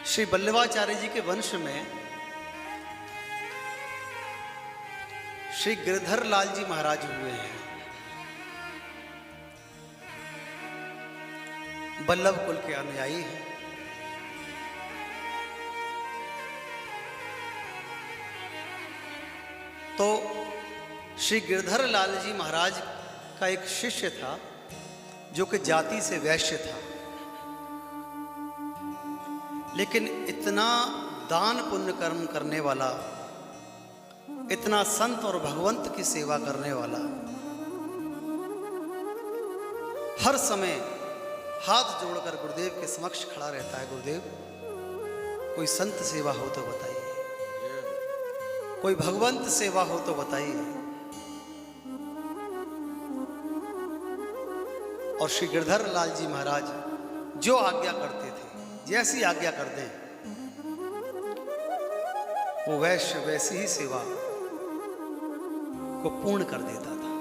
श्री वल्लभाचार्य जी के वंश में श्री गिरधर लाल जी महाराज हुए हैं। वल्लभ कुल के अनुयायी हैं। तो श्री गिरधर लाल जी महाराज का एक शिष्य था जो कि जाति से वैश्य था, लेकिन इतना दान पुण्य कर्म करने वाला, इतना संत और भगवंत की सेवा करने वाला, हर समय हाथ जोड़कर गुरुदेव के समक्ष खड़ा रहता है। गुरुदेव, कोई संत सेवा हो तो बताइए, कोई भगवंत सेवा हो तो बताइए। और श्री गिरधर लाल जी महाराज जो आज्ञा करते थे, जैसी आज्ञा कर दें, वो वैश्य वैसी ही सेवा को पूर्ण कर देता था।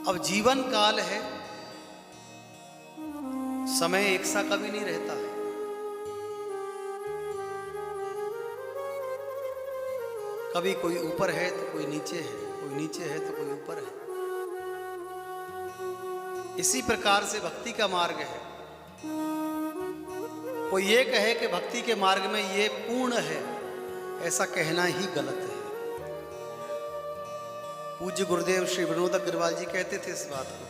अब जीवन काल है, समय एक सा कभी नहीं रहता है। कभी कोई ऊपर है तो कोई नीचे है, कोई नीचे है तो कोई ऊपर है। इसी प्रकार से भक्ति का मार्ग है। कोई ये कहे कि भक्ति के मार्ग में ये पूर्ण है, ऐसा कहना ही गलत है। पूज्य गुरुदेव श्री विनोद अग्रवाल जी कहते थे इस बात को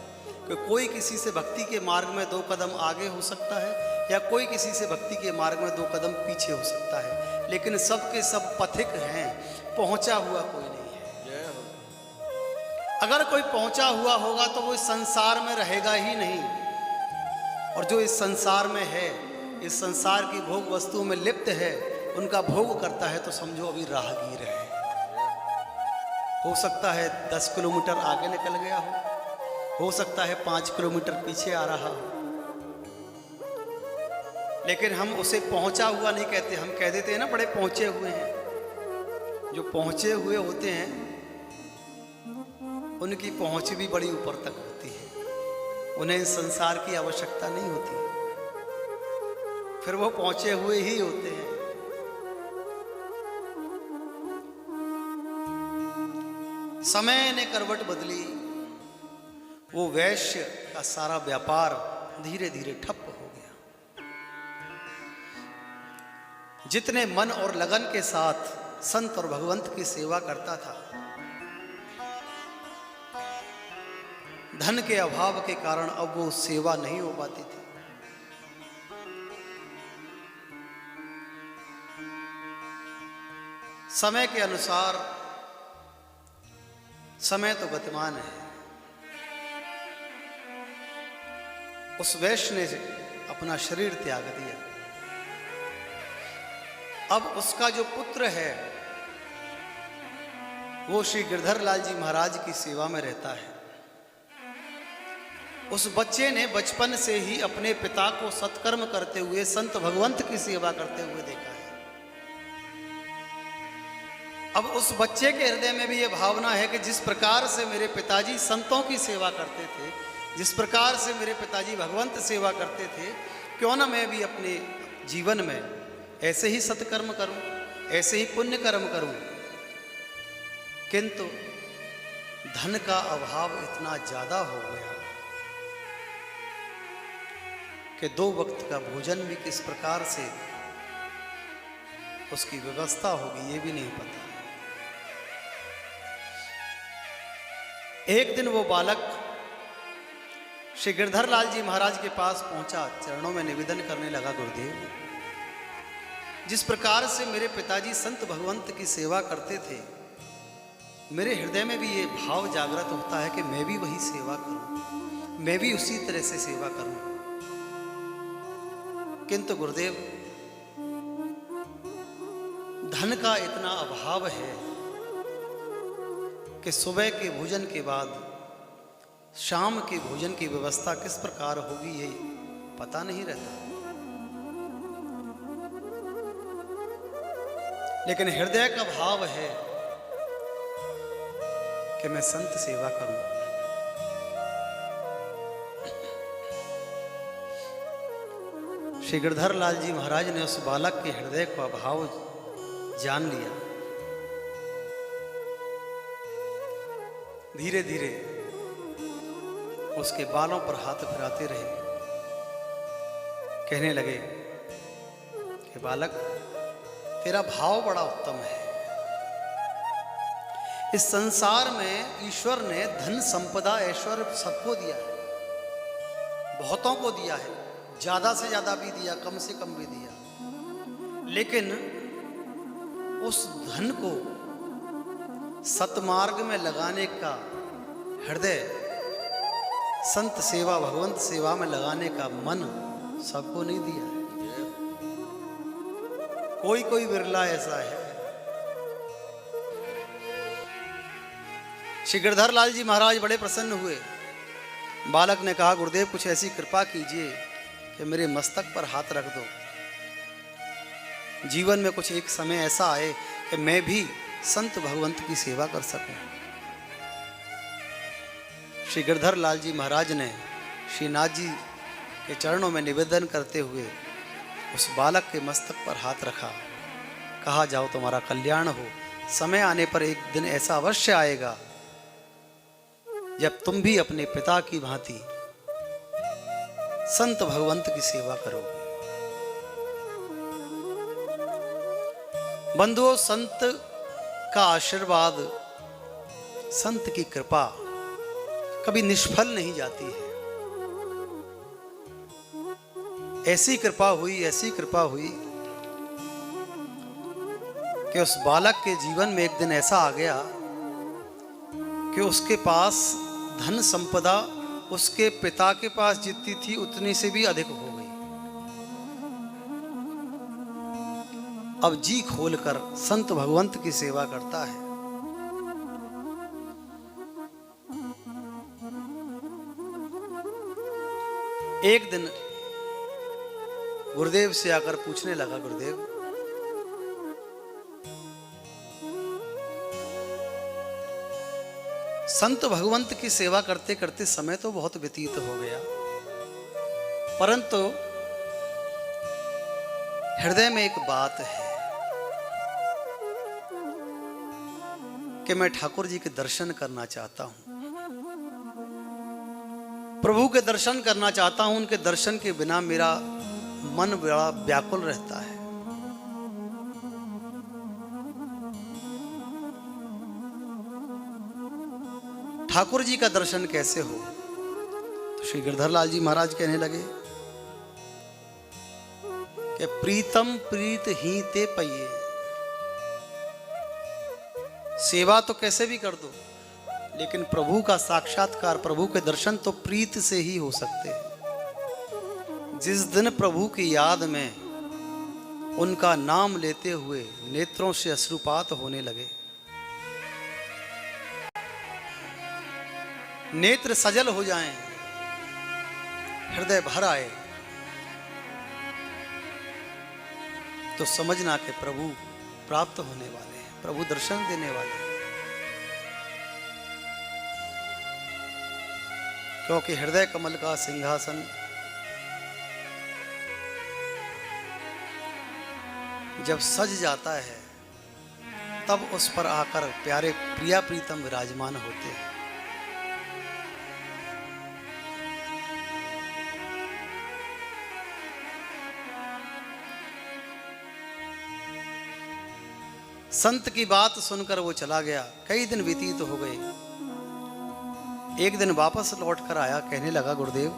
कि कोई किसी से भक्ति के मार्ग में 2 कदम आगे हो सकता है, या कोई किसी से भक्ति के मार्ग में 2 कदम पीछे हो सकता है, लेकिन सबके सब पथिक हैं, पहुंचा हुआ कोई नहीं है। अगर कोई पहुंचा हुआ होगा तो वो इस संसार में रहेगा ही नहीं, और जो इस संसार में है, इस संसार की भोग वस्तु में लिप्त है, उनका भोग करता है, तो समझो अभी राहगीर है। हो सकता है 10 किलोमीटर आगे निकल गया हो सकता है 5 किलोमीटर पीछे आ रहा हो, लेकिन हम उसे पहुंचा हुआ नहीं कहते। हम कह देते हैं ना, बड़े पहुंचे हुए हैं। जो पहुंचे हुए होते हैं उनकी पहुंच भी बड़ी ऊपर तक होती है, उन्हें इस संसार की आवश्यकता नहीं होती, फिर वो पहुंचे हुए ही होते हैं। समय ने करवट बदली, वो वैश्य का सारा व्यापार धीरे धीरे ठप हो गया। जितने मन और लगन के साथ संत और भगवंत की सेवा करता था, धन के अभाव के कारण अब वो सेवा नहीं हो पाती थी। समय के अनुसार, समय तो गतिमान है, उस वैश्य ने अपना शरीर त्याग दिया। अब उसका जो पुत्र है वो श्री गिरधर लाल जी महाराज की सेवा में रहता है। उस बच्चे ने बचपन से ही अपने पिता को सत्कर्म करते हुए, संत भगवंत की सेवा करते हुए देखा है। अब उस बच्चे के हृदय में भी ये भावना है कि जिस प्रकार से मेरे पिताजी संतों की सेवा करते थे, जिस प्रकार से मेरे पिताजी भगवंत सेवा करते थे, क्यों ना मैं भी अपने जीवन में ऐसे ही सत्कर्म करूं, ऐसे ही पुण्य कर्म करूं। किंतु धन का अभाव इतना ज्यादा हो गया कि 2 वक्त का भोजन भी किस प्रकार से उसकी व्यवस्था होगी ये भी नहीं पता। एक दिन वो बालक श्री गिरधर लाल जी महाराज के पास पहुंचा, चरणों में निवेदन करने लगा, गुरुदेव, जिस प्रकार से मेरे पिताजी संत भगवंत की सेवा करते थे, मेरे हृदय में भी ये भाव जागृत होता है कि मैं भी वही सेवा करूं, मैं भी उसी तरह से सेवा करूं। किंतु गुरुदेव, धन का इतना अभाव है कि सुबह के भोजन के बाद शाम के भोजन की व्यवस्था किस प्रकार होगी ये पता नहीं रहता। लेकिन हृदय का भाव है कि मैं संत सेवा करूं। श्री गिरधर लाल जी महाराज ने उस बालक के हृदय का भाव जान लिया। धीरे धीरे उसके बालों पर हाथ फिराते रहे, कहने लगे कि बालक, तेरा भाव बड़ा उत्तम है। इस संसार में ईश्वर ने धन संपदा ऐश्वर्य सबको दिया है, बहुतों को दिया है, ज्यादा से ज्यादा भी दिया, कम से कम भी दिया, लेकिन उस धन को सतमार्ग में लगाने का हृदय, संत सेवा भगवंत सेवा में लगाने का मन सबको नहीं दिया है। कोई कोई बिरला ऐसा है। श्री गिरधर लाल जी महाराज बड़े प्रसन्न हुए। बालक ने कहा, गुरुदेव कुछ ऐसी कृपा कीजिए कि मेरे मस्तक पर हाथ रख दो। जीवन में कुछ एक समय ऐसा आए कि मैं भी संत भगवंत की सेवा कर सकूं। श्री गिरधर लाल जी महाराज ने श्रीनाथ जी के चरणों में निवेदन करते हुए उस बालक के मस्तक पर हाथ रखा। कहा, जाओ तुम्हारा कल्याण हो। समय आने पर एक दिन ऐसा अवश्य आएगा जब तुम भी अपने पिता की भांति संत भगवंत की सेवा करोगे। बंधुओं, संत का आशीर्वाद, संत की कृपा कभी निष्फल नहीं जाती है। ऐसी कृपा हुई कि उस बालक के जीवन में एक दिन ऐसा आ गया कि उसके पास धन संपदा उसके पिता के पास जितनी थी उतनी से भी अधिक हो गई। अब जी खोलकर संत भगवंत की सेवा करता है। एक दिन गुरुदेव से आकर पूछने लगा, गुरुदेव संत भगवंत की सेवा करते करते समय तो बहुत व्यतीत हो गया, परंतु हृदय में एक बात है कि मैं ठाकुर जी के दर्शन करना चाहता हूं, प्रभु के दर्शन करना चाहता हूं। उनके दर्शन के बिना मेरा मन बड़ा व्याकुल रहता है। ठाकुर जी का दर्शन कैसे हो? तो श्री गिरधर लाल जी महाराज कहने लगे कि प्रीतम प्रीत ही ते पइये। सेवा तो कैसे भी कर दो, लेकिन प्रभु का साक्षात्कार, प्रभु के दर्शन तो प्रीत से ही हो सकते हैं। जिस दिन प्रभु की याद में उनका नाम लेते हुए नेत्रों से अश्रुपात होने लगे, नेत्र सजल हो जाएं, हृदय भर आए, तो समझना कि प्रभु प्राप्त होने वाले हैं, प्रभु दर्शन देने वाले हैं। क्योंकि हृदय कमल का सिंहासन जब सज जाता है तब उस पर आकर प्यारे प्रिया प्रीतम विराजमान होते हैं। संत की बात सुनकर वो चला गया। कई दिन व्यतीत हो गए। एक दिन वापस लौट कर आया, कहने लगा, गुरुदेव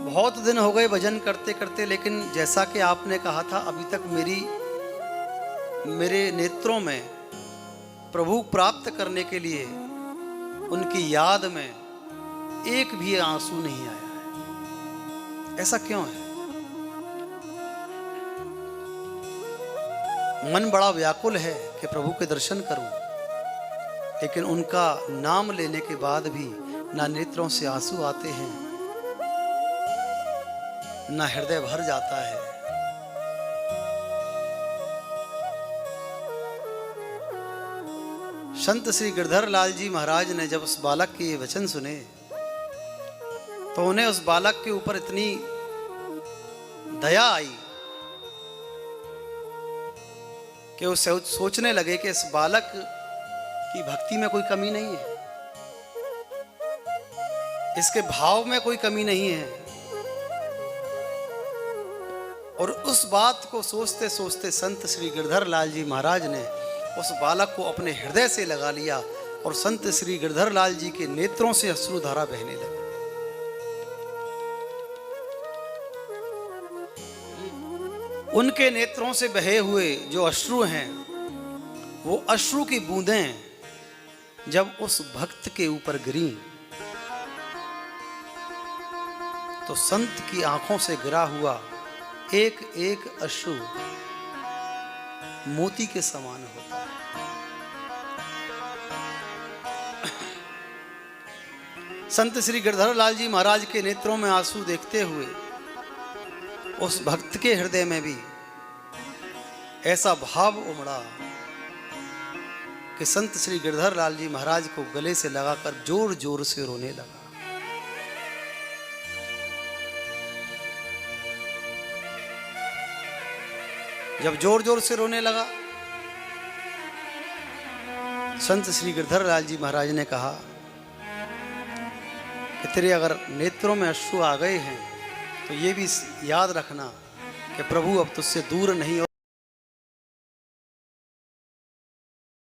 बहुत दिन हो गए भजन करते करते, लेकिन जैसा कि आपने कहा था अभी तक मेरे नेत्रों में प्रभु प्राप्त करने के लिए उनकी याद में एक भी आंसू नहीं आया है। ऐसा क्यों है? मन बड़ा व्याकुल है कि प्रभु के दर्शन करूं, लेकिन उनका नाम लेने के बाद भी ना नेत्रों से आंसू आते हैं, ना हृदय भर जाता है। संत श्री गिरधर लाल जी महाराज ने जब उस बालक के ये वचन सुने तो उन्हें उस बालक के ऊपर इतनी दया आई कि वो सोचने लगे कि इस बालक की भक्ति में कोई कमी नहीं है, इसके भाव में कोई कमी नहीं है। और उस बात को सोचते सोचते संत श्री गिरधर लाल जी महाराज ने उस बालक को अपने हृदय से लगा लिया और संत श्री गिरधर लाल जी के नेत्रों से अश्रुधारा बहने लगी। उनके नेत्रों से बहे हुए जो अश्रु हैं, वो अश्रु की बूंदें जब उस भक्त के ऊपर गिरी तो संत की आंखों से गिरा हुआ एक एक अश्रु मोती के समान होता है। संत श्री गिरधर लाल जी महाराज के नेत्रों में आंसू देखते हुए उस भक्त के हृदय में भी ऐसा भाव उमड़ा कि संत श्री गिरधर लाल जी महाराज को गले से लगाकर जोर जोर से रोने लगा। जब जोर जोर से रोने लगा, संत श्री गिरधर लाल जी महाराज ने कहा कि तेरे अगर नेत्रों में अश्रु आ गए हैं तो ये भी याद रखना कि प्रभु अब तुझसे दूर नहीं।